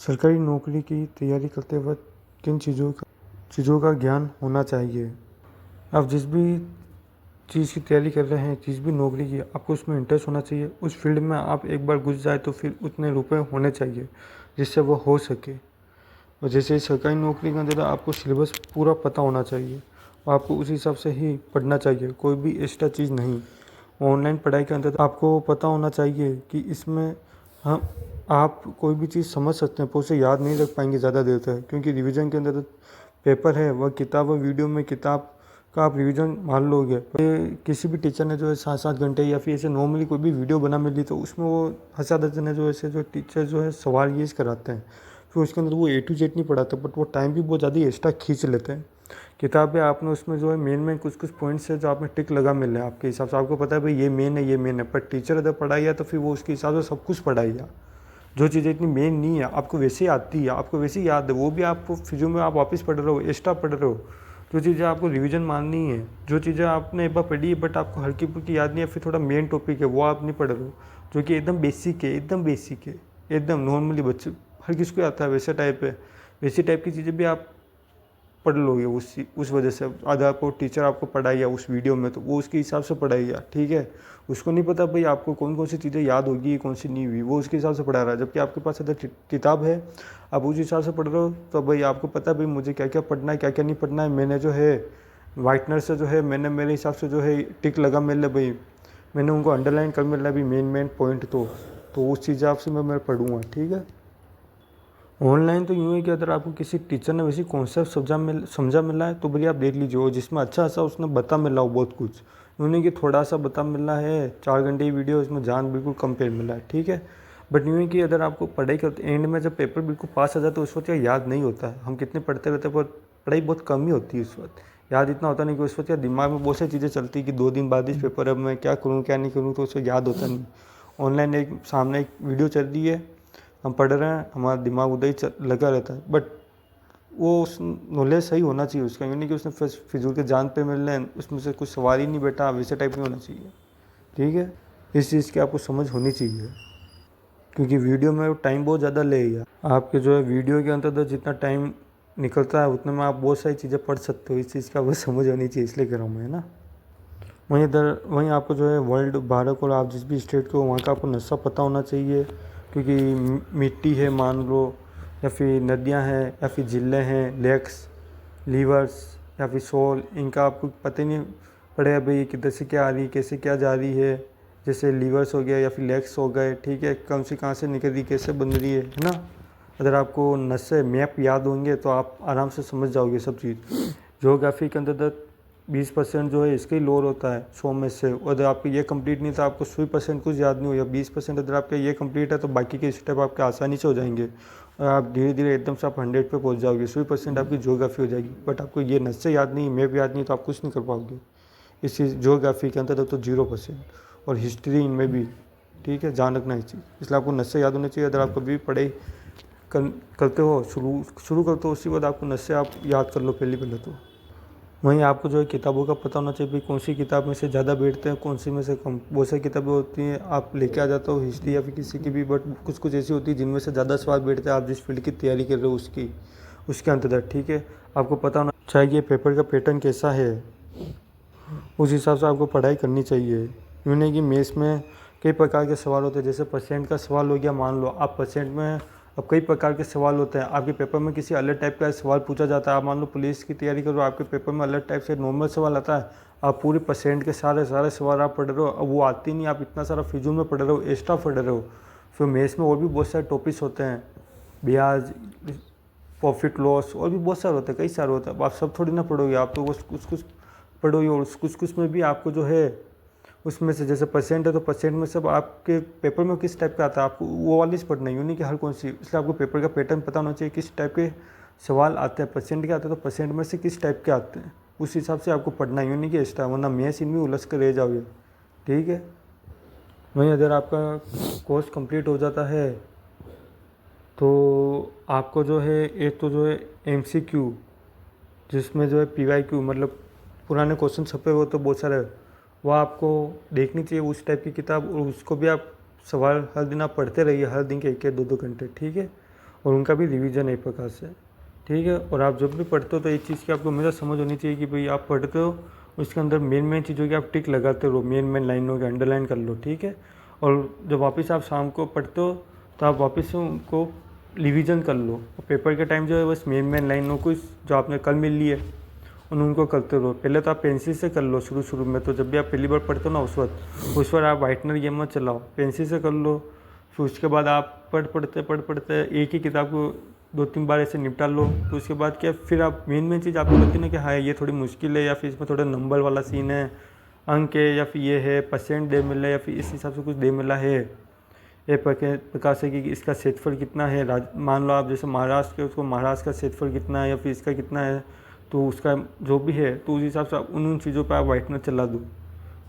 सरकारी नौकरी की तैयारी करते वक्त किन चीज़ों का ज्ञान होना चाहिए। आप जिस भी चीज़ की तैयारी कर रहे हैं, जिस भी नौकरी की, आपको उसमें इंटरेस्ट होना चाहिए। उस फील्ड में आप एक बार घुस जाए तो फिर उतने रुपए होने चाहिए जिससे वो हो सके। और जैसे सरकारी नौकरी के अंदर आपको सिलेबस पूरा पता होना चाहिए और आपको उस हिसाब से ही पढ़ना चाहिए, कोई भी एक्स्ट्रा चीज़ नहीं। ऑनलाइन पढ़ाई के अंदर आपको पता होना चाहिए कि इसमें हम आप कोई भी चीज़ समझ सकते हैं पर उसे याद नहीं रख पाएंगे ज़्यादा देर तक, क्योंकि रिवीजन के अंदर पेपर है वह किताब और वीडियो में किताब का आप रिवीजन मान लोगे। किसी भी टीचर ने जो है 7-7 घंटे या फिर ऐसे नॉर्मली कोई भी वीडियो बना मिली तो उसमें वो हज़ार ने जो ऐसे जो टीचर जो है सवाल ये कराते हैं, फिर उसके अंदर वो A to Z नहीं पढ़ाते, बट वो टाइम भी बहुत ज़्यादा एक्स्ट्रा खींच लेते हैं। किताब है आपने उसमें जो है मेन कुछ पॉइंट्स है जो आपने टिक लगा मिल रहा है आपके हिसाब से, आपको पता है भाई ये मेन है ये मेन है, पर टीचर अगर पढ़ाई तो फिर वो उसके हिसाब से सब कुछ पढ़ाई। जो चीज़ें इतनी मेन नहीं है आपको वैसे ही आती है, आपको वैसे ही याद है, वो भी आपको फिजू में आप वापस पढ़ रहे हो, एक्स्ट्रा पढ़ रहे हो। जो चीज़ें आपको रिवीजन माननी है, जो चीज़ें आपने एक बार पढ़ी है बट आपको हल्की फुल्की याद नहीं है, फिर थोड़ा मेन टॉपिक है वो आप नहीं पढ़ रहे हो, जो कि एकदम बेसिक है, एकदम बेसिक है, एकदम नॉर्मली बच्चे हर किसको आता है वैसे टाइप है। वैसी टाइप की चीज़ें भी आप पढ़ लोगे उस वजह से। अगर आपको टीचर आपको पढ़ाई उस वीडियो में तो वो उसके हिसाब से पढ़ाई, ठीक है। उसको नहीं पता भाई आपको कौन कौन सी चीज़ें याद होगी कौन सी नहीं हुई, वो उसके हिसाब से पढ़ा रहा है। जबकि आपके पास अगर किताब है आप उस हिसाब से पढ़ रहे हो तो भाई आपको पता है भाई मुझे क्या क्या पढ़ना है क्या क्या नहीं पढ़ना है। मैंने जो है वाइटनर से जो है मैंने मेरे हिसाब से जो है टिक लगा मिल रहा भाई, मैंने उनको अंडरलाइन कर मिल रहा है भाई मेन पॉइंट, तो उस हिसाब से मैं पढ़ूँगा, ठीक है। ऑनलाइन तो यूँ है कि अगर आपको किसी टीचर ने वैसी कॉन्सेप्ट समझा मिला है तो भले आप देख लीजिए, और जिसमें अच्छा उसने बता मिला हो बहुत कुछ, यूँ नहीं कि थोड़ा सा बता मिला है 4 घंटे की वीडियो इसमें जान बिल्कुल कम पेड़ मिला है, ठीक है। बट यूँ है कि अगर आपको पढ़ाई करते एंड में जब पेपर बिल्कुल पास आ जाता है उस वक्त याद नहीं होता है, हम कितने पढ़ते रहते हैं पर पढ़ाई बहुत कम ही होती है उस वक्त, याद इतना होता नहीं कि उस वक्त यार दिमाग में बहुत सारी चीज़ें चलती है कि 2 दिन बाद इस पेपर अब मैं क्या करूँ क्या नहीं करूँ, तो उस वक्त याद होता नहीं। ऑनलाइन एक सामने एक वीडियो चल रही है, हम पढ़ रहे हैं, हमारा दिमाग उधर ही लगा रहता है, बट वो उस नॉलेज सही होना चाहिए उसका, यानी कि उसने फिजूल के जान पे मिल रहे हैं, उसमें से कुछ सवाल ही नहीं बैठा, वैसे टाइप नहीं होना चाहिए, ठीक है। इस चीज़ की आपको समझ होनी चाहिए, क्योंकि वीडियो में टाइम बहुत ज़्यादा लगेगा। आपके जो है वीडियो के अंदर जितना टाइम निकलता है उतने में आप बहुत सारी चीज़ें पढ़ सकते हो, इस चीज़ की आपको समझ होनी चाहिए, इसलिए कर रहा हूँ मैं, है ना। वहीं आपको जो है वर्ल्ड भारत और आप जिस भी स्टेट के हो वहाँ का आपको नक्शा पता होना चाहिए, क्योंकि मिट्टी है मान लो, या फिर नदियाँ हैं, या फिर ज़िले हैं, लेक्स, रिवर्स, या फिर शॉल, इनका आपको पता ही नहीं पड़ेगा भाई किधर से क्या आ रही है कैसे क्या जा रही है। जैसे रिवर्स हो गया या फिर लेक्स हो गए, ठीक है, कौन सी कहाँ से निकल रही कैसे बन रही है ना। अगर आपको नक्शे मैप याद होंगे तो आप आराम से समझ जाओगे सब चीज़। ज्योग्राफी के अंदर 20% जो है इसका ही लोड होता है 100 में से, और अगर आपको ये कंप्लीट नहीं था आपको 100% कुछ याद नहीं हो, या 20% अगर आपका ये कंप्लीट है तो बाकी के स्टेप आपके आसानी से हो जाएंगे और आप धीरे धीरे एकदम से आप 100 पे पहुंच जाओगे। 100% आपकी ज्योग्राफी हो जाएगी, बट आपको ये नक्शे याद नहीं, मैप याद नहीं, तो आप कुछ नहीं कर पाओगे इस चीज़। ज्योग्राफी के अंदर तो 0%, और हिस्ट्री इनमें भी, ठीक है, ध्यान रखना इस चीज़, इसलिए आपको नक्शे याद होने चाहिए। अगर आप कभी पढ़ाई करते हो शुरू करते हो, उसके बाद आपको नक्शे आप याद कर लो पहले तो। वहीं आपको जो है किताबों का पता होना चाहिए भाई कौन सी किताब में से ज़्यादा बैठते हैं कौन सी में से कम। बहुत सारी किताबें होती हैं आप लेके आ जाते हो हिस्ट्री या फिर किसी की भी, बट कुछ ऐसी होती है जिनमें से ज़्यादा सवाल बैठते हैं आप जिस फील्ड की तैयारी कर रहे हो उसके अंतर्गत, ठीक है। आपको पता होना चाहिए पेपर का पैटर्न कैसा है, उस हिसाब से आपको पढ़ाई करनी चाहिए। यूँ नहीं कि मेथ्स में कई प्रकार के सवाल होते हैं, जैसे परसेंट का सवाल हो गया, मान लो आप परसेंट में अब कई प्रकार के सवाल होते हैं, आपके पेपर में किसी अलग टाइप का सवाल पूछा जाता है। आप मान लो पुलिस की तैयारी करो, आपके पेपर में अलग टाइप से नॉर्मल सवाल आता है, आप पूरे परसेंट के सारे सवाल आप पढ़ रहे हो, अब वो आती नहीं, आप इतना सारा फिजूल में पढ़ रहे हो, एक्स्ट्रा पढ़ रहे हो। फिर मेथ्स में और भी बहुत सारे टॉपिक्स होते हैं, ब्याज, प्रॉफिट लॉस, और भी बहुत सारे होते हैं, कई सारे होते हैं, आप सब थोड़ी ना पढ़ोगे, आप तो बस कुछ पढ़ोगे, और कुछ में भी आपको जो है उसमें से जैसे परसेंट है तो परसेंट में सब आपके पेपर में किस टाइप का आता है आपको वो वाली पढ़ना है, नहीं कि हर कौन सी। इसलिए आपको पेपर का पैटर्न पता होना चाहिए, किस टाइप के सवाल आते हैं, परसेंट के आते हैं तो परसेंट में से किस टाइप के आते हैं, उस हिसाब से आपको पढ़ना है, नहीं कि एक्स्ट्रा, वरना मैथ्स इनमें उलझ कर रह जाओगे, ठीक है। वहीं अगर आपका कोर्स कंप्लीट हो जाता है तो आपको जो है एक तो जो है MCQ, जिसमें जो है PYQ मतलब पुराने क्वेश्चन छपे हुए तो बहुत सारे, वह आपको देखनी चाहिए उस टाइप की किताब, और उसको भी आप सवाल हर दिन आप पढ़ते रहिए, हर दिन के 1-2 घंटे, ठीक है। और उनका भी रिवीजन एक प्रकार से, ठीक है। और आप जब भी पढ़ते हो तो एक चीज़ की आपको हमेशा समझ होनी चाहिए कि भाई आप पढ़ते हो उसके अंदर मेन चीज़ों की आप टिक लगाते रहो, मेन लाइनों के अंडरलाइन कर लो, ठीक है। और जब वापस आप शाम को पढ़ते हो तो आप वापस से उनको रिवीजन कर लो, और पेपर के टाइम जो है बस मेन लाइनों को जो आपने कल मिल ली है उनको करते रहो। पहले तो आप पेंसिल से कर लो शुरू में, तो जब भी आप पहली बार पढ़ते हो ना उस वक्त आप वाइटनर गेम मत चलाओ, पेंसिल से कर लो। फिर उसके बाद आप पढ़ते एक ही किताब को 2-3 बार ऐसे निपटा लो। तो उसके बाद क्या, फिर आप मेन चीज़ आपको लगती है ना कि हाँ ये थोड़ी मुश्किल है, या फिर इसमें थोड़ा नंबर वाला सीन है, अंक है, या फिर ये है परसेंट दे मिला है, या फिर इस हिसाब से कुछ दे मिला है एक प्रकार से कि इसका क्षेत्रफल कितना है। मान लो आप जैसे महाराष्ट्र के, उसको महाराष्ट्र का क्षेत्रफल कितना है या फिर इसका कितना है, तो उसका जो भी है तो उस हिसाब से आप उन चीज़ों पर आप वाइटनर चला दो,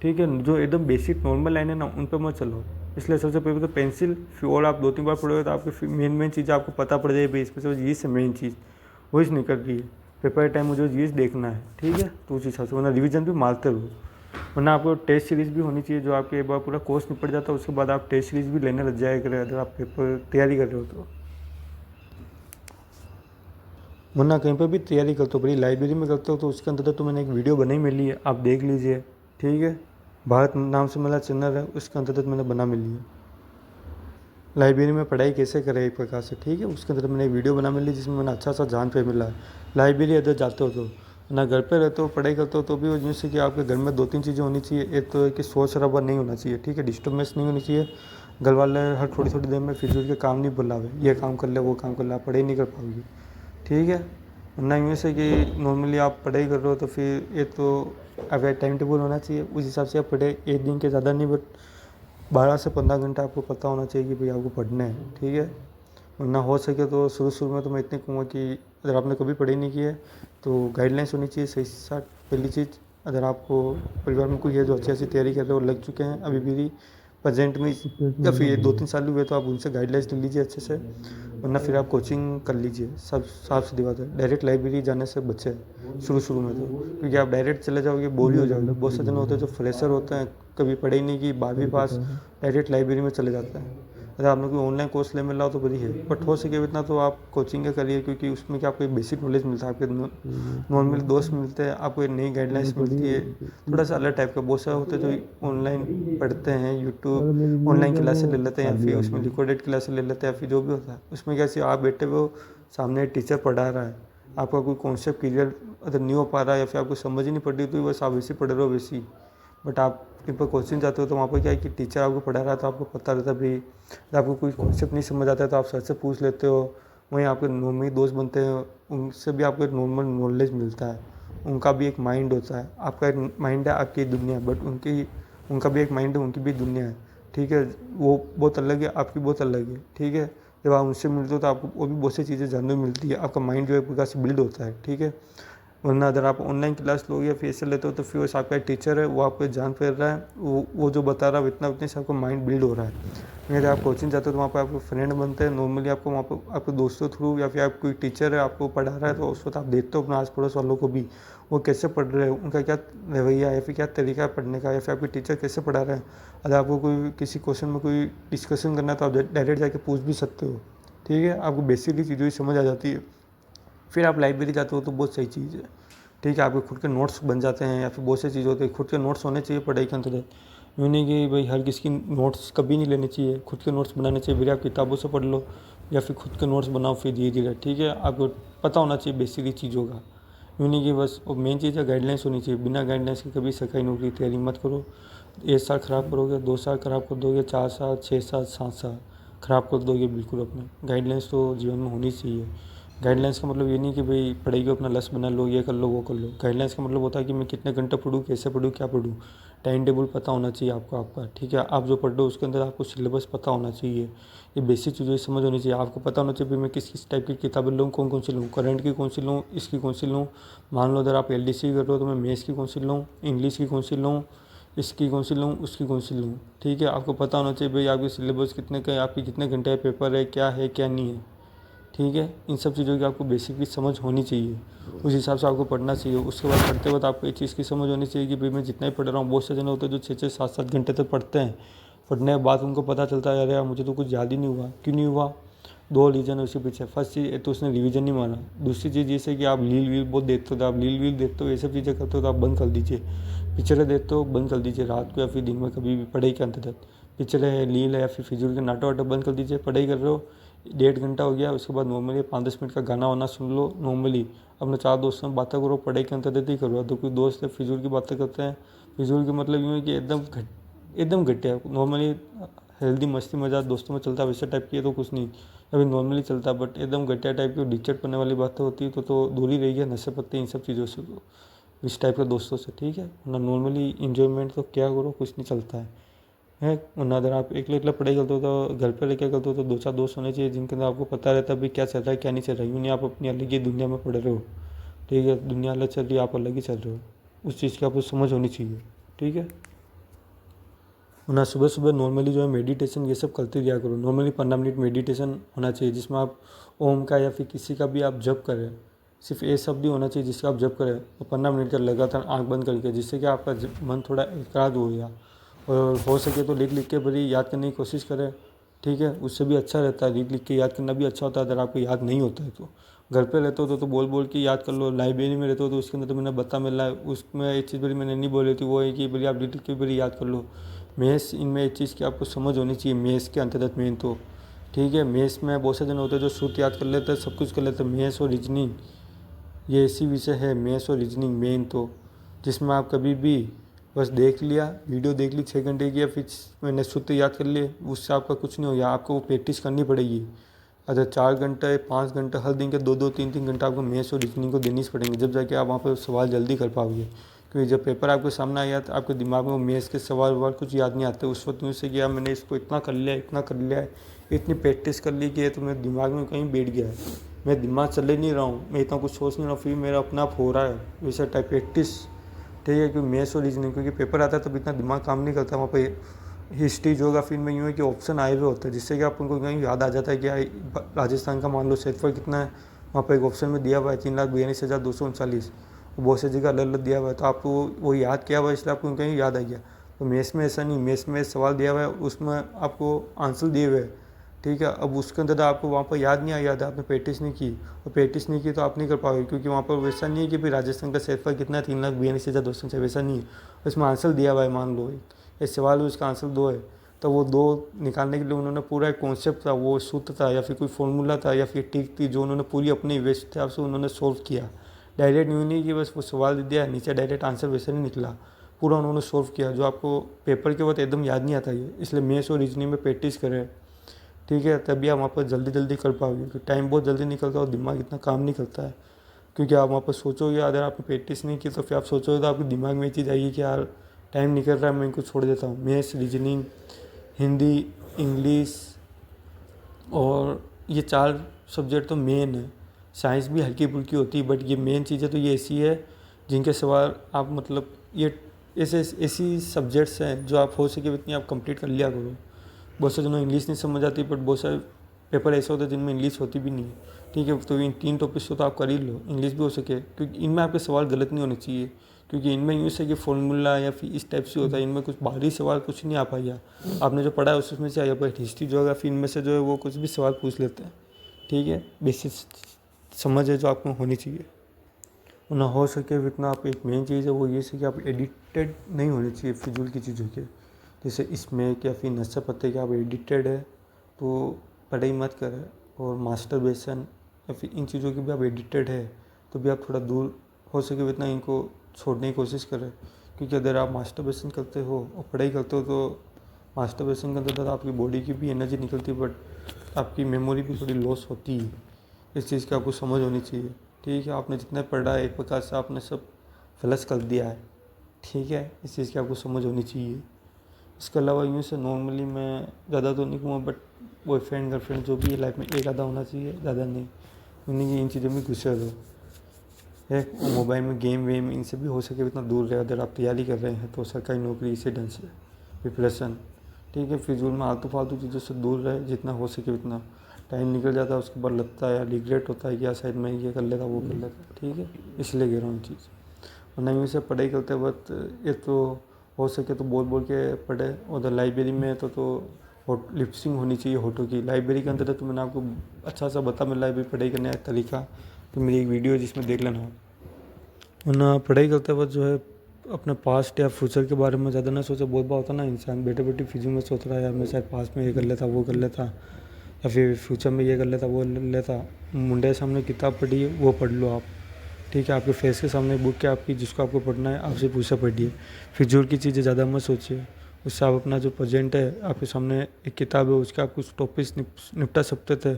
ठीक है। जो एकदम बेसिक नॉर्मल लाइन है ना उन पर मत चलो। इसलिए सबसे पहले तो पेंसिल, फिर और आप 2-3 बार पढ़ोगे तो आपकी मेन चीज़ आपको पता पड़ जाएगी, भाई इसमें से ये से मेन चीज़ वही से निकल रही है। पेपर टाइम मुझे ये देखना है, ठीक है। तो उस हिसाब से वरना रिवीजन भी मारते रहो, वरना आपको टेस्ट सीरीज़ भी होनी चाहिए, जो आपके एक बार पूरा कोर्स निपट जाता है उसके बाद आप टेस्ट सीरीज़ भी लेने लग जाया करें अगर आप पेपर तैयारी कर रहे हो तो। वरना कहीं पर भी तैयारी करते हो, बड़ी लाइब्रेरी में करते हो तो उसके अंदर तो मैंने एक वीडियो बनाई मिली है, आप देख लीजिए, ठीक है। भारत नाम से मेरा चैनल है, उसके अंदर मैंने बना मिली है लाइब्रेरी में पढ़ाई कैसे करें एक प्रकार से, ठीक है। उसके अंदर मैंने एक वीडियो बना मिली जिसमें मैंने अच्छा सा जान पे मिला है। लाइब्रेरी अगर जाते हो तो ना, घर पे रहते हो पढ़ाई करते हो तो भी जैसे कि आपके घर में 2-3 चीज़ें होनी चाहिए। एक तो है कि शोर शराबा नहीं होना चाहिए, ठीक है, डिस्टर्बेंस नहीं होनी चाहिए। घर वाले हर थोड़ी देर में फिजूल के काम नहीं बुलावे, ये काम कर ले वो काम कर ले, आप पढ़ाई नहीं कर पाओगे, ठीक है। वरना यूँ से कि नॉर्मली आप पढ़ाई कर रहे हो तो फिर एक तो अगर टाइम टेबल होना चाहिए, उस हिसाब से आप पढ़े, एक दिन के ज़्यादा नहीं, बट 12 से 15 घंटा आपको पता होना चाहिए कि भाई आपको पढ़ना है, ठीक है। वरना हो सके तो शुरू में तो मैं इतने कहूँगा कि अगर आपने कभी पढ़ाई नहीं की है तो गाइडलाइंस होनी चाहिए सही साथ। पहली चीज़, अगर आपको परिवार में कोई है जो अच्छी तैयारी कर रहे हो, लग चुके हैं अभी भी प्रेजेंट में या फिर 2-3 साल हुए, तो आप उनसे गाइडलाइंस ले लीजिए अच्छे से। वरना फिर आप कोचिंग कर लीजिए, सब साफ सीधी बात है। डायरेक्ट लाइब्रेरी जाने से बचे शुरू में तो, क्योंकि आप डायरेक्ट चले जाओगे बोर ही हो जाओगे। बहुत से जन होते हैं जो फ्रेशर होते हैं, कभी पढ़ाई नहीं की, 12वीं पास, डायरेक्ट लाइब्रेरी में चले जाते हैं। अगर आपने कोई ऑनलाइन कोर्स ले मिला हो तो बड़ी है, बट हो सके इतना तो आप कोचिंग का करिए, क्योंकि उसमें क्या आपको एक बेसिक नॉलेज मिलता है, आपके नॉर्मल दोस्त मिलते हैं, आपको एक नई गाइडलाइंस मिलती है, थोड़ा सा अलग टाइप का। बहुत सारे होते हैं जो ऑनलाइन पढ़ते हैं, यूट्यूब ऑनलाइन क्लासेस ले लेते हैं, या फिर उसमें रिकॉर्डेड क्लासेस ले लेते हैं, या फिर जो भी होता है उसमें कैसे आप बैठे हुए हो, सामने टीचर पढ़ा रहा है, आपका कोई कॉन्सेप्ट क्लियर अगर नहीं हो पा रहा है या फिर आपको समझ ही नहीं पड़ रही, तो बस आप वैसे पढ़ रहे हो वैसे ही। बट आप कहीं पर कोचिंग जाते हो तो वहाँ पर क्या है कि टीचर आपको पढ़ा रहा है तो आपको पता रहता है भाई, अगर आपको कोई कॉन्सेप्ट नहीं समझ आता है तो आप सर से पूछ लेते हो। वहीं आपके नॉर्मली दोस्त बनते हैं, उनसे भी आपको एक नॉर्मल नॉलेज मिलता है। उनका भी एक माइंड होता है, आपका एक माइंड है, आपकी दुनिया है, बट उनका भी एक माइंड है, उनकी भी दुनिया है, ठीक है। वो बहुत अलग है, आपकी बहुत अलग है, ठीक है। जब आप उनसे मिलते हो तो आपको वो भी बहुत सी चीज़ें जानने को मिलती है, आपका माइंड जो है एक प्रकार से बिल्ड होता है, ठीक है। वरना अगर आप ऑनलाइन क्लास लोगे या फिर ऐसे लेते हो तो फिर वो आपका टीचर है, वो आपको जान फेर रहा है, वो जो बता रहा है इतना उतने से आपका माइंड बिल्ड हो रहा है। अगर आप कोचिंग जाते हो तो वहाँ पर आपको फ्रेंड बनते हैं, नॉर्मली आपको वहाँ पर आपके दोस्तों थ्रू, या फिर आप कोई टीचर है आपको पढ़ा रहा है तो उस वक्त आप देखते हो अपने आस पड़ोस वालों को भी, वो कैसे पढ़ रहे हैं, उनका क्या रवैया है, या फिर क्या तरीका है पढ़ने का, या फिर आपके टीचर कैसे पढ़ा रहे हैं। अगर आपको कोई किसी क्वेश्चन में कोई डिस्कशन करना है तो आप डायरेक्ट जाके पूछ भी सकते हो, ठीक है। आपको बेसिकली चीज़ों की समझ आ जाती है। फिर आप लाइब्रेरी जाते हो तो बहुत सही चीज़ है, ठीक है। आपके खुद के नोट्स बन जाते हैं, या फिर बहुत सी चीज़ होती है, खुद के नोट्स होने चाहिए पढ़ाई के अंतर्गत। यूँ नहीं कि भाई हर किसी की नोट्स कभी नहीं लेने चाहिए, खुद के नोट्स बनाने चाहिए। फिर आप किताबों से पढ़ लो या फिर खुद के नोट्स बनाओ फिर धीरे धीरे, ठीक है। आपको पता होना चाहिए बेसिकली चीज़ों का। यूँ नहीं कि बस, और मेन चीज़ है गाइडलाइंस होनी चाहिए। बिना गाइडलाइंस के कभी सरकारी नौकरी की तैयारी मत करो। 1 साल ख़राब करोगे, 2 साल ख़राब कर दोगे, 4 साल, 6 साल, 7 साल ख़राब कर दोगे बिल्कुल अपने। गाइडलाइंस तो जीवन में होनी चाहिए। गाइडलाइंस का मतलब ये नहीं कि भाई पढ़ाई को अपना लक्ष्य बना लो, ये कर लो वो कर लो। गाइडलाइंस का मतलब होता है कि मैं कितने घंटे पढ़ूँ, कैसे पढ़ूँ, क्या पढ़ूँ। टाइम टेबल पता होना चाहिए आपको आपका, ठीक है। आप जो पढ़ रहे हो उसके अंदर आपको सिलेबस पता होना चाहिए, ये बेसिक चीज़ें समझ होनी चाहिए। आपको पता होना चाहिए भाई मैं किस किस टाइप की किताबें लूँ, कौन कौन सी लूँ, करंट की कौन सी लूँ, इसकी कौन सी लूँ। मान लो अगर आप LDC कर रहे हो तो मैं मैथ्स की कौन सी लूँ, इंग्लिश की कौन सी लूँ, इसकी कौन सी लूँ, उसकी कौन सी लूँ, ठीक है। आपको पता होना चाहिए भाई आपकी सिलेबस कितने का है, आपकी कितने घंटे का पेपर है, क्या नहीं है, ठीक है। इन सब चीज़ों की आपको बेसिकली समझ होनी चाहिए, उस हिसाब से आपको पढ़ना चाहिए। उसके बाद पढ़ते वक्त आपको एक चीज़ की समझ होनी चाहिए कि भाई मैं जितना ही पढ़ रहा हूँ, बहुत से जन होते हैं जो 6-6, 7-7 घंटे तक पढ़ते हैं। पढ़ने के बाद उनको पता चलता है अरे यार मुझे तो कुछ याद ही नहीं हुआ। क्यों नहीं हुआ? 2 रीज़न है उसके पीछे। फर्स्ट चीज़ तो उसने रिवीजन नहीं माना। दूसरी चीज़ जैसे कि आप रील वील बहुत देखते हो, तो आप रील वील देखते हो, ये सब चीज़ें करते हो तो आप बंद कर दीजिए। पिक्चरें देखते हो बंद कर दीजिए, रात को या फिर दिन में कभी भी पढ़ाई के अंतर्गत। पिक्चरें है, रील है या फिर फिजूल के नाटक वाटक बंद कर दीजिए। पढ़ाई कर रहे हो, 1.5 घंटा हो गया, उसके बाद नॉर्मली 5-10 मिनट का गाना वाना सुन लो। नॉर्मली अपने 4 दोस्तों में बातें करो, पढ़ाई के अंतर्गत ही करो। तो कोई दोस्त है फिजूल की बातें करते हैं, फिजूल की मतलब यूँ है कि एकदम घटिया। नॉर्मली हेल्दी मस्ती मजाक दोस्तों में चलता है वैसे टाइप की है तो कुछ नहीं, अभी नॉर्मली चलता है, बट एकदम घटिया टाइप की डिस्टर्ब करने वाली बातें होती है तो दूर ही रहिए नशे पत्ते इन सब चीज़ों से, इस टाइप के दोस्तों से, ठीक है ना। नॉर्मली इंजॉयमेंट तो क्या करो, कुछ नहीं चलता है वरना अगर आप एकले एकले पढ़ाई करते हो तो घर पर लेके करते हो तो 2-4 दोस्त होने चाहिए जिनके अंदर आपको पता रहता है भाई क्या चल रहा है क्या नहीं चल रहा है। यूँ नहीं आप अपनी अलग ही दुनिया में पढ़ रहे हो, ठीक है, दुनिया अलग चल रही है, आप अलग ही चल रहे हो, उस चीज़ की आपको समझ होनी चाहिए, ठीक है ना। सुबह सुबह नॉर्मली जो है मेडिटेशन ये सब करते दिया करो। नॉर्मली 15 मिनट मेडिटेशन होना चाहिए जिसमें आप ओम का या फिर किसी का भी आप जप करें, सिर्फ ये शब्द ही होना चाहिए जिसका आप जप करें और 15 मिनट का लगातार आंख बंद करके, जिससे कि आपका मन थोड़ा एकाग्र हो गया। और हो सके तो लिख लिख के बड़ी याद करने की कोशिश करें, ठीक है, उससे भी अच्छा रहता है। लिख लिख के याद करना भी अच्छा होता है। अगर आपको याद नहीं होता है तो घर पे रहते हो तो बोल बोल के याद कर लो। लाइब्रेरी में रहते हो तो उसके अंदर तो मैंने बता मिला है, उसमें एक चीज़ बड़ी मैंने नहीं बोली थी, वो है कि बड़ी आप लिख लिख के बड़ी याद कर लो। मैथ्स इनमें एक चीज़ की आपको समझ होनी चाहिए, मैथ्स के अंतर्गत मेन तो, ठीक है। मैथ्स में बहुत से जन होते हैं जो सूत्र याद कर लेते हैं, सब कुछ कर लेते हैं। मैथ्स और रीजनिंग ये ऐसी विषय है, मैथ्स और रीजनिंग मेन तो, जिसमें आप कभी भी बस देख लिया, वीडियो देख ली 6 घंटे की या फिर मैंने सूत्र याद कर लिए, उससे आपका कुछ नहीं हो गया। आपको वो प्रैक्टिस करनी पड़ेगी। अगर 4 घंटे 5 घंटे हर दिन के 2-2 3-3 घंटा आपको मैथ्स और रीजनिंग को देनी पड़ेंगे, जब जाके आप वहाँ पर सवाल जल्दी कर पाओगे। क्योंकि जब पेपर आपके सामने आया तो आपके दिमाग में वो मैथ्स के सवाल ववाल कुछ याद नहीं आते। उस वक्त यूँ से किया मैंने इसको इतना कर लिया है, इतनी प्रैक्टिस कर ली कि ये तो मेरे दिमाग में कहीं बैठ गया है, मैं दिमाग चल ही नहीं रहा हूँ, मैं इतना कुछ सोच नहीं रहा हूँ, फिर मेरा अपना आप हो रहा है वैसा टाइप प्रैक्टिस, ठीक है। क्योंकि मैथ्स और रीजनिंग क्योंकि पेपर आता है तब इतना दिमाग काम नहीं करता। वहाँ पे हिस्ट्री ज्योग्राफी में यूँ है कि ऑप्शन आए हुए होते हैं जिससे कि आप उनको कहीं याद आ जाता है कि राजस्थान का मान लो क्षेत्रफल कितना है, वहाँ पर एक ऑप्शन में दिया हुआ है 3,42,239, बहुत सी जगह अलग अलग दिया हुआ है, तो आपको वो याद किया हुआ है इसलिए आपको कहीं याद आ गया। तो मैथ्स में ऐसा नहीं, मैथ्स में सवाल दिया हुआ है उसमें आपको आंसर दिए हुए हैं, ठीक है। अब उसके अंदर आपको वहाँ पर याद नहीं आया था, आपने प्रैक्टिस नहीं की, और प्रैक्टिस नहीं की तो आप नहीं कर पाओगे। क्योंकि वहाँ पर वैसा नहीं है कि भाई राजस्थान का क्षेत्रफल कितना है 3,42,200, वैसा नहीं है। उसमें आंसर दिया हुआ है, मान लो एक सवाल है उसका आंसर 2 है, तो वो 2 निकालने के लिए उन्होंने पूरा एक कॉन्सेप्ट था, वो सूत्र था या फिर कोई फॉर्मूला था या फिर टिक थी जो उन्होंने पूरी अपने हिसाब से उन्होंने सोल्व किया। डायरेक्ट यूँ नहीं कि बस वो सवाल दे दिया नीचे डायरेक्ट आंसर वैसे नहीं निकला, पूरा उन्होंने सोल्व किया जो आपको पेपर के वक्त एकदम याद नहीं आता है। इसलिए मैथ्स और रीजनिंग में प्रैक्टिस करें, ठीक है, तभी आप वहाँ पर जल्दी जल्दी कर पाओगे। क्योंकि टाइम बहुत जल्दी निकलता है और दिमाग इतना काम नहीं करता है। क्योंकि आप वहाँ पर सोचोगे, अगर आपने प्रैक्टिस नहीं की तो फिर आप सोचोगे तो आपके दिमाग में ये चीज़ आएगी कि यार टाइम निकल रहा है, मैं इनको छोड़ देता हूँ। मैथ्स, रीजनिंग, हिंदी, इंग्लिश और ये 4 सब्जेक्ट तो मेन है। साइंस भी हल्की फुल्की होती है, बट ये मेन चीज़ें तो ये ऐसी है जिनके सवाल आप मतलब ये ऐसी सब्जेक्ट्स हैं जो आप हो सके इतनी आप कंप्लीट कर लिया करो। बहुत से जनों इंग्लिश नहीं समझ आती, बट बहुत सारे पेपर ऐसे होते हैं जिनमें इंग्लिश होती भी नहीं है, ठीक है। तो इन 3 टॉपिक्स को तो आप कर ही लो, इंग्लिश भी हो सके, क्योंकि इनमें आपके सवाल गलत नहीं होने चाहिए। क्योंकि इनमें यूँ से कि फॉर्मूला या फिर इस टाइप से होता है, इनमें कुछ बाहरी सवाल कुछ नहीं आ पाया। आपने जो पढ़ा है उसमें से आया, पर हिस्ट्री ज्योग्राफी इनमें से जो है वो कुछ भी सवाल पूछ लेते हैं, ठीक है। बेसिक समझ है जो आपको होनी चाहिए। ना हो सके इतना आप, एक मेन चीज़ है वो ये से कि आप एडिक्टेड नहीं होने चाहिए फिजूल की चीज़ों के, जैसे इसमें या फिर नशे पत्ते के आप एडिक्टेड है तो पढ़ाई मत करें। और मास्टरबेशन या फिर इन चीज़ों की भी आप एडिक्टेड है तो भी आप थोड़ा दूर हो सके इतना इनको छोड़ने की कोशिश करें। क्योंकि अगर आप मास्टरबेशन करते हो और पढ़ाई करते हो तो मास्टरबेशन के अंदर आपकी बॉडी की भी एनर्जी निकलती है, बट आपकी मेमोरी भी थोड़ी लॉस होती है। इस चीज़ की आपको समझ होनी चाहिए, ठीक है। आपने जितना पढ़ा है एक प्रकार से आपने सब फ्लश कर दिया है, ठीक है। इस चीज़ की आपको समझ होनी चाहिए। इसके अलावा यूँ से नॉर्मली मैं ज़्यादा तो नहीं कहूँगा, बट बॉयफ्रेंड गर्लफ्रेंड जो भी है लाइफ में एक आधा होना चाहिए, ज़्यादा नहीं। उन्हीं की इन चीज़ों में घुसे रहो है। मोबाइल में गेम वेम इनसे भी हो सके इतना दूर रहे। अगर आप तैयारी कर रहे हैं तो सरकारी नौकरी से ढंग से प्रिपरेशन, ठीक है। फिजूल में आलतू फालतू चीज़ों से दूर रहे जितना हो सके उतना। टाइम निकल जाता है उसके बाद लगता है या रिग्रेट होता है कि यार शायद मैं ये कर लेता वो कर लेता, ठीक है। इसलिए कह रहा हूँ चीज़। और नहीं से पढ़ाई करते वक्त ये तो हो सके तो बोल बोल के पढ़े। उधर लाइब्रेरी में तो लिपसिंग होनी चाहिए होठों की। लाइब्रेरी के अंदर तो मैंने आपको अच्छा सा बता मैं लाइब्रेरी पढ़ाई करने का तरीका, तो मेरी एक वीडियो है जिसमें देख लेना। वरना पढ़ाई करते वक्त जो है अपने पास्ट या फ्यूचर के बारे में ज़्यादा ना सोचे। बहुत बार होता ना इंसान बैठे बैठे फिजूल में सोच रहा है यार मैं शायद पास्ट में ये कर लेता वो कर लेता, या फिर फ्यूचर में ये कर लेता वो ले लेता। मुंडे के सामने किताब पढ़िए, वो पढ़ लो आप, ठीक है। आपके फेस के सामने बुक है आपकी, जिसको आपको पढ़ना है आपसे पूछा पढ़िए। फिजूल की चीज़ें ज़्यादा मत सोचिए। उससे आप अपना जो प्रेजेंट है, आपके सामने एक किताब है उसके आप कुछ टॉपिक्स निपटा सकते थे,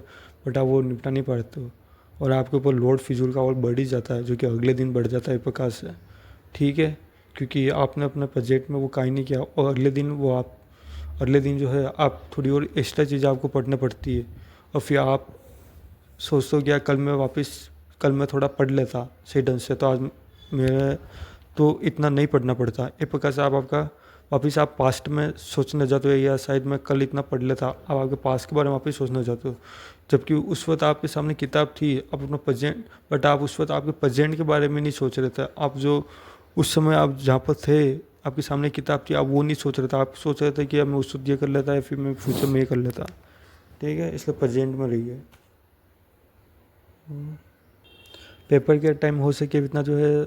बट आप वो निपटा नहीं पाते हो, और आपके ऊपर लोड फिजूल का और बढ़ ही जाता है, जो कि अगले दिन बढ़ जाता है प्रकार से, ठीक है। क्योंकि आपने अपने प्रोजेक्ट में वो काई नहीं किया, और अगले दिन जो है आप थोड़ी और एक्स्ट्रा चीज़ें आपको पढ़ने पड़ती है, और फिर आप सोचते हो कि यार कल मैं थोड़ा पढ़ लेता सही ढंग से, तो आज मेरे तो इतना नहीं पढ़ना पड़ता। एक प्रकार से आपका वापस आप पास्ट में सोचने जाते हो, या शायद मैं कल इतना पढ़ लेता, आप आपके पास्ट के बारे में वापस सोचने जाते हो, जबकि उस वक्त आपके सामने किताब थी, आप अपना प्रेजेंट, बट आप उस वक्त आपके प्रेजेंट के बारे में नहीं सोच रहे थे। आप जो उस समय आप जहाँ पर थे, आपके सामने किताब थी, आप वो नहीं सोच रहे थे। आप सोच रहे थे कि अब मैं उस वक्त ये कर लेता, या फिर मैं फ्यूचर में ये कर लेता, ठीक है। इसलिए प्रेजेंट में रहिए। पेपर के टाइम हो सके इतना जो है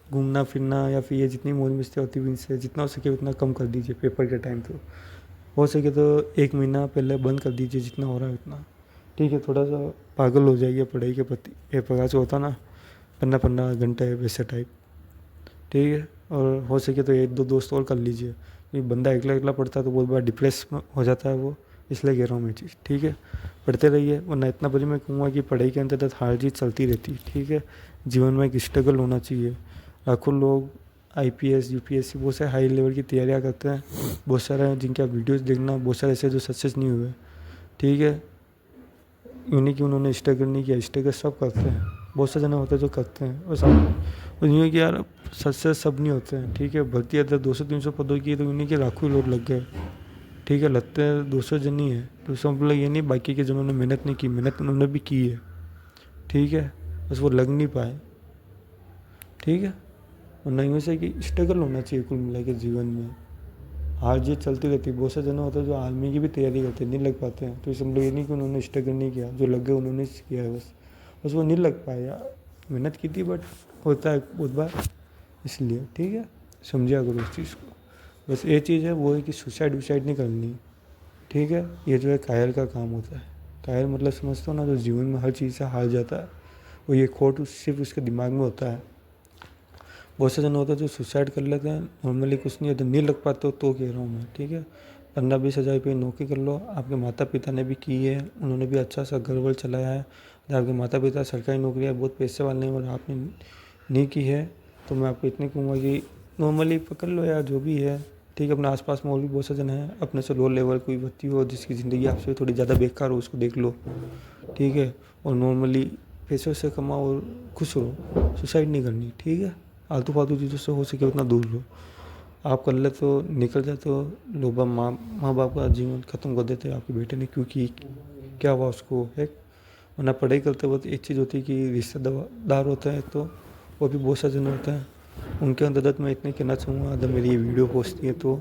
घूमना फिरना या फिर ये जितनी मौज मस्ती होती है इनसे जितना हो सके उतना कम कर दीजिए। पेपर के टाइम तो हो सके तो 1 महीना पहले बंद कर दीजिए, जितना हो रहा है उतना, ठीक है। थोड़ा सा पागल हो जाइए पढ़ाई के प्रति। पेपर का जो होता ना 15-15 घंटे वैसे टाइप, ठीक है। और हो सके तो 1-2 दोस्त और कर लीजिए। ये बंदा अकेला अकेला पढ़ता है तो बहुत बार डिप्रेस हो जाता है वो, इसलिए कह रहा हूँ मैं चीज़, ठीक है। पढ़ते रहिए, वरना इतना बड़ी मैं कहूँगा कि पढ़ाई के अंदर हार जीत चलती रहती है, ठीक है। जीवन में एक स्ट्रगल होना चाहिए। लाखों लोग IPS UPSC बहुत सारे हाई लेवल की तैयारियाँ करते हैं, बहुत सारे हैं जिनके आप वीडियोज़ देखना, बहुत सारे ऐसे जो सक्सेस नहीं हुए, ठीक है। यूँ नहीं कि उन्होंने स्ट्रगल नहीं किया, स्ट्रगल सब करते हैं, बहुत से जने होते हैं जो करते हैं, और सब यूँ कि यार सक्सेस सब नहीं होते हैं, ठीक है। भर्ती अगर 200-300 पदों की तो यूँ कि लाखों लोग लग गए, ठीक है। लगते हैं 200 जन ही है, तो इसका मतलब ये नहीं बाकी के जिन्होंने मेहनत नहीं की, मेहनत उन्होंने भी की है, ठीक है, बस वो लग नहीं पाए, ठीक है। और नहीं वैसे कि स्ट्रगल होना चाहिए कुल मिला के जीवन में। हार जीत चलती रहती है। बहुत से जन होते हैं जो आर्मी की भी तैयारी करते हैं, नहीं लग पाते हैं, तो इसका मतलब ये नहीं कि उन्होंने स्ट्रगल नहीं किया, जो लग गए उन्होंने किया है, बस वो नहीं लग पाए यार, मेहनत की थी, बट होता है बहुत बार, इसलिए, ठीक है। समझिया करो इस चीज़ को। बस ये चीज़ है वो है कि सुसाइड वुसाइड नहीं करनी, ठीक है। ये जो है कायर का काम होता है। कायर मतलब समझते हो ना, जो जीवन में हर चीज़ से हार जाता है, वो ये खोट सिर्फ उसके दिमाग में होता है। बहुत से जन होते हैं जो सुसाइड कर लेते हैं, नॉर्मली कुछ नहीं होता, नहीं लग पाते तो कह रहा हूँ मैं, ठीक है। 15-20 हज़ार रुपये नौकरी कर लो, आपके माता पिता ने भी की है, उन्होंने भी अच्छा सा घर वर चलाया है। जब आपके माता पिता सरकारी नौकरी है, बहुत पैसे वाले हैं, और आपने नहीं की है, तो मैं आपको इतनी कहूँगा कि नॉर्मली पकड़ लो यार, जो भी है, ठीक है। अपने आसपास में और भी बहुत से जन हैं, अपने से लो लेवल कोई व्यक्ति हो जिसकी ज़िंदगी आपसे थोड़ी ज़्यादा बेकार हो, उसको देख लो, ठीक है। और नॉर्मली पैसे से कमाओ और खुश रहो, सुसाइड नहीं करनी, ठीक है। आलतू फालतू चीज़ों से हो सके उतना दूर रहो। आप कर ले तो निकल जाए तो लोग माँ बाप का जीवन ख़त्म कर देते हैं आपके बेटे ने, क्योंकि क्या हुआ उसको है। वरना पढ़ाई करते वक्त एक चीज़ होती है कि रिश्तेदार होते हैं, तो वो भी बहुत सारे जन होते हैं, उनके अंतर्गत मैं इतने कहना चाहूँगा, अगर मेरी ये वीडियो पहुँचती है तो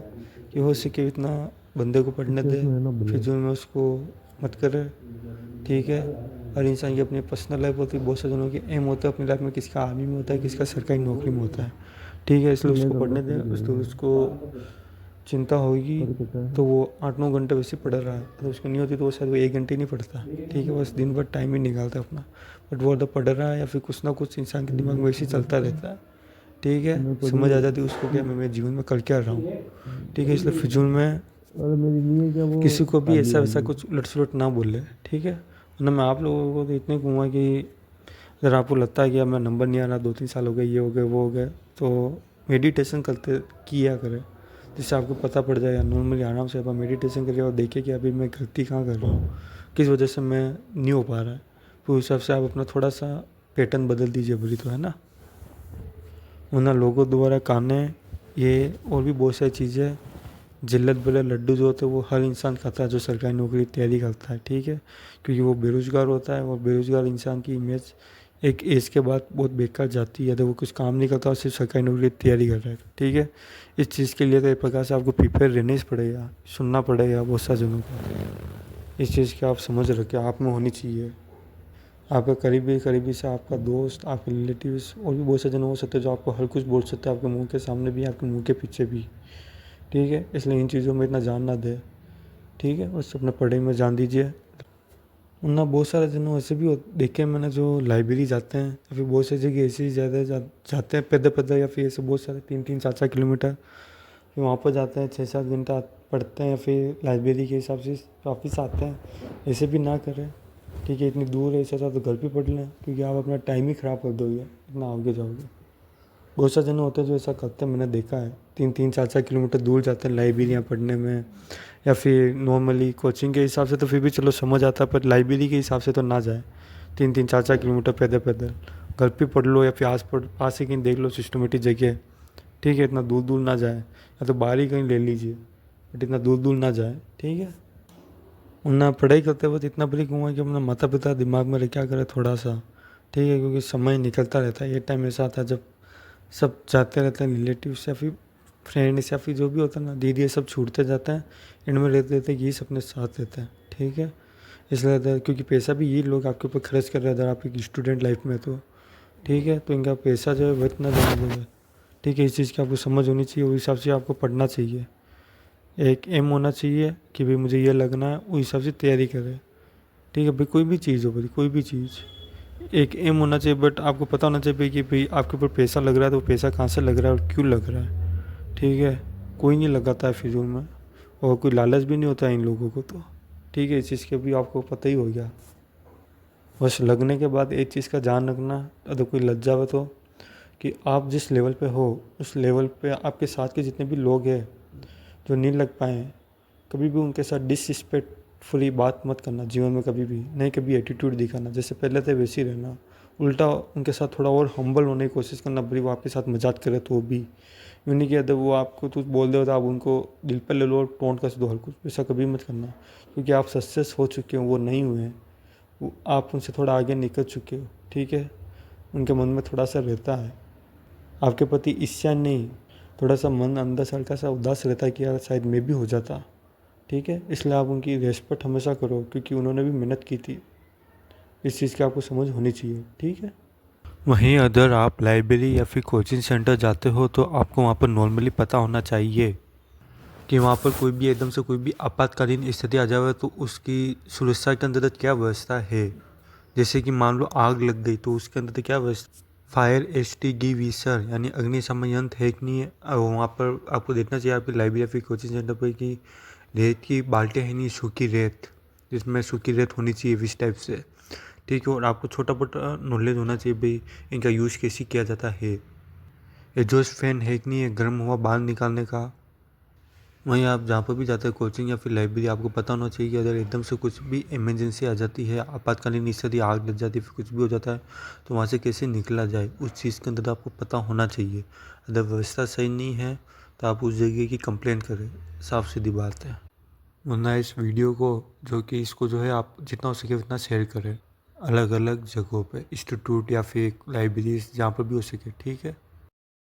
कि हो सके इतना बंदे को पढ़ने दे, फिजूल में उसको मत करे, ठीक है। हर इंसान की अपनी पर्सनल लाइफ होती है, बहुत से जनों की एम होता है अपनी लाइफ में, किसका आर्मी में होता है, किसका सरकारी नौकरी में होता है, ठीक है। इसलिए उसको पढ़ने दें, उसको चिंता होगी तो वो 8-9 घंटे वैसे पढ़ रहा है, अगर उसको नहीं होती तो वो शायद वो 1 घंटे नहीं पढ़ता, ठीक है। बस दिन भर टाइम ही निकालता है अपना, बट वो अगर पढ़ रहा है या फिर कुछ ना कुछ इंसान के दिमाग में वैसे ही चलता रहता है, ठीक है। समझ आ जाती है उसको क्या मैं मेरे जीवन में कर क्या रहा हूँ, ठीक है। इसलिए फिजूल में किसी को भी ऐसा वैसा कुछ उलट सुलट ना बोले, ठीक है। वरना मैं आप लोगों को तो इतने कहूँगा कि अगर आपको लगता है कि अब मैं नंबर नहीं आ रहा, 2-3 साल हो गए, ये हो गए वो हो गए, तो मेडिटेशन किया करें, जिससे आपको पता पड़ जाएगा। नॉर्मली आराम से आप मेडिटेशन करिए और देखिए कि अभी मैं गलती कहाँ कर रहा हूँ, किस वजह से मैं नहीं हो पा रहा है, तो उस हिसाब से आप अपना थोड़ा सा पैटर्न बदल दीजिए, बोली तो है ना। वरना लोगों द्वारा खाने ये और भी बहुत सारी चीज़ें, जिल्लत भले लड्डू जो होते हैं वो हर इंसान खाता है जो सरकारी नौकरी की तैयारी करता है, ठीक है। क्योंकि वो बेरोज़गार होता है, और बेरोज़गार इंसान की इमेज एक एज के बाद बहुत बेकार जाती है, तो वो कुछ काम नहीं करता और सिर्फ सरकारी नौकरी की तैयारी कर रहा है। ठीक है, इस चीज़ के लिए तो एक प्रकार से आपको प्रिपेयर रहना ही पड़ेगा, सुनना पड़ेगा बहुत सारे जनों को। इस चीज़ की आप समझ रखें, आप में होनी चाहिए। आपका करीबी से आपका दोस्त, आपके रिलेटिव्स और भी बहुत से जन हो सकते हैं जो आपको हर कुछ बोल सकते हैं, आपके मुंह के सामने भी, आपके मुंह के पीछे भी। ठीक है, इसलिए इन चीज़ों में इतना ध्यान ना दें। ठीक है, बस अपने पढ़ाई में ध्यान दीजिए। वरना बहुत सारे जनों ऐसे भी देखे हैं मैंने, जो लाइब्रेरी जाते हैं या फिर बहुत सी जगह ऐसे ही ज़्यादा जाते हैं पैदल पैदल, या फिर ऐसे बहुत सारे 3-3 4-4 किलोमीटर, फिर वहाँ पर जाते हैं 6-7 घंटा पढ़ते हैं, फिर लाइब्रेरी के हिसाब से वापस आते हैं। ऐसे भी ना करें। ठीक है, इतनी दूर है, ऐसा तो घर पे पढ़ लें, क्योंकि आप अपना टाइम ही ख़राब कर दोगे, इतना आगे जाओगे। बहुत सारे जन होते हैं जो ऐसा करते हैं, मैंने देखा है, 3-3 4-4 किलोमीटर दूर जाते हैं लाइब्रेरियाँ पढ़ने में, या फिर नॉर्मली कोचिंग के हिसाब से तो फिर भी चलो समझ आता है, पर लाइब्रेरी के हिसाब से तो ना जाए 3-3 4-4 किलोमीटर पैदल पैदल। घर पे पढ़ लो या फिर पास ही कहीं देख लो सिस्टमेटिक जगह। ठीक है, इतना दूर दूर ना जाए, या तो बाहर ही कहीं ले लीजिए, बट इतना दूर दूर ना जाए। ठीक है, वरना पढ़ाई करते वक्त इतना ब्रेक हुआ कि अपना माता पिता दिमाग में रखा करे थोड़ा सा। ठीक है, क्योंकि समय निकलता रहता है, ये टाइम ऐसा आता है जब सब जाते रहते हैं, रिलेटिव्स या फिर फ्रेंड्स या फिर जो भी होता है ना, दीदी ये सब छूटते जाते हैं, इनमें रहते रहते ये सब अपने साथ रहते हैं। ठीक है, इसलिए क्योंकि पैसा भी ये लोग आपके ऊपर खर्च कर रहे हैं अगर आप एक स्टूडेंट लाइफ में, तो ठीक है, तो इनका पैसा जो है वो इतना जाना देगा। ठीक है, इस चीज़ की आपको समझ होनी चाहिए, उस हिसाब से आपको पढ़ना चाहिए। एक एम होना चाहिए कि भाई मुझे ये लगना है, उस हिसाब से तैयारी करें। ठीक है भाई, कोई भी चीज़ हो भाई, कोई भी चीज़ एक एम होना चाहिए, बट आपको पता होना चाहिए भाई कि भाई आपके ऊपर पैसा लग रहा है तो वो पैसा कहाँ से लग रहा है और क्यों लग रहा है। ठीक है, कोई नहीं लगाता है फिजूल में, और कोई लालच भी नहीं होता है इन लोगों को तो। ठीक है, इस चीज़ के भी आपको पता ही हो गया। बस लगने के बाद एक चीज़ का ध्यान रखना, अगर कोई लग जाए तो, कि आप जिस लेवल पे हो उस लेवल पे आपके साथ के जितने भी लोग हैं जो नहीं लग पाए हैं, कभी भी उनके साथ डिसरिस्पेक्टफुली बात मत करना जीवन में, कभी भी नहीं। कभी एटीट्यूड दिखाना, जैसे पहले थे वैसे ही रहना। उल्टा उनके साथ थोड़ा और हम्बल होने की कोशिश करना, भले वो आपके साथ मजाक करे तो भी। यूँ नहीं कि अगर वो आपको कुछ बोल दे तो आप उनको दिल पर ले लो और टोंट कर दो हर कुछ, ऐसा कभी मत करना। क्योंकि आप सक्सेस हो चुके हो, वो नहीं हुए हैं, आप उनसे थोड़ा आगे निकल चुके हो। ठीक है, उनके मन में थोड़ा सा रहता है आपके प्रति ईर्ष्या नहीं, थोड़ा सा मन अंदर से हल्का सा उदास रहता है कि यार शायद मैं भी हो जाता। ठीक है, इसलिए आप उनकी रेस्पेक्ट हमेशा करो, क्योंकि उन्होंने भी मेहनत की थी। इस चीज़ की आपको समझ होनी चाहिए। ठीक है, वहीं अगर आप लाइब्रेरी या फिर कोचिंग सेंटर जाते हो तो आपको वहाँ पर नॉर्मली पता होना चाहिए कि वहाँ पर कोई भी एकदम से कोई भी आपातकालीन स्थिति आ जाए तो उसकी सुरक्षा के अंतर्गत क्या व्यवस्था है। जैसे कि मान लो आग लग गई तो उसके अंदर क्या व्यवस्था, फायर एक्सटिंग्विशर यानी अग्निशमन यंत्र है कि नहीं है। वहाँ पर आपको देखना चाहिए आपकी लाइब्रेरी या फिर कोचिंग सेंटर पर कि रेत की बाल्टी है नहीं, सूखी रेत, जिसमें सूखी रेत होनी चाहिए इस टाइप से। ठीक है, और आपको छोटा मोटा नॉलेज होना चाहिए भाई इनका यूज़ कैसे किया जाता है। एग्जॉस्ट फैन है कि नहीं है, गर्म हवा बाहर निकालने का। वहीं आप जहाँ पर भी जाते हैं कोचिंग या फिर लाइब्रेरी, आपको पता होना चाहिए कि अगर एकदम से कुछ भी इमरजेंसी आ जाती है, आपातकालीन स्थिति, आग लग जाती है, फिर कुछ भी हो जाता है, तो वहाँ से कैसे निकला जाए, उस चीज़ के अंदर आपको पता होना चाहिए। अगर व्यवस्था सही नहीं है तो आप उस जगह की कंप्लेंट करें, साफ सीधी बात है। वरना इस वीडियो को जो कि इसको जो है आप जितना हो सके उतना शेयर करें अलग अलग जगहों पे, इंस्टीट्यूट या फिर लाइब्रेरीज, जहाँ पर भी हो सके। ठीक है।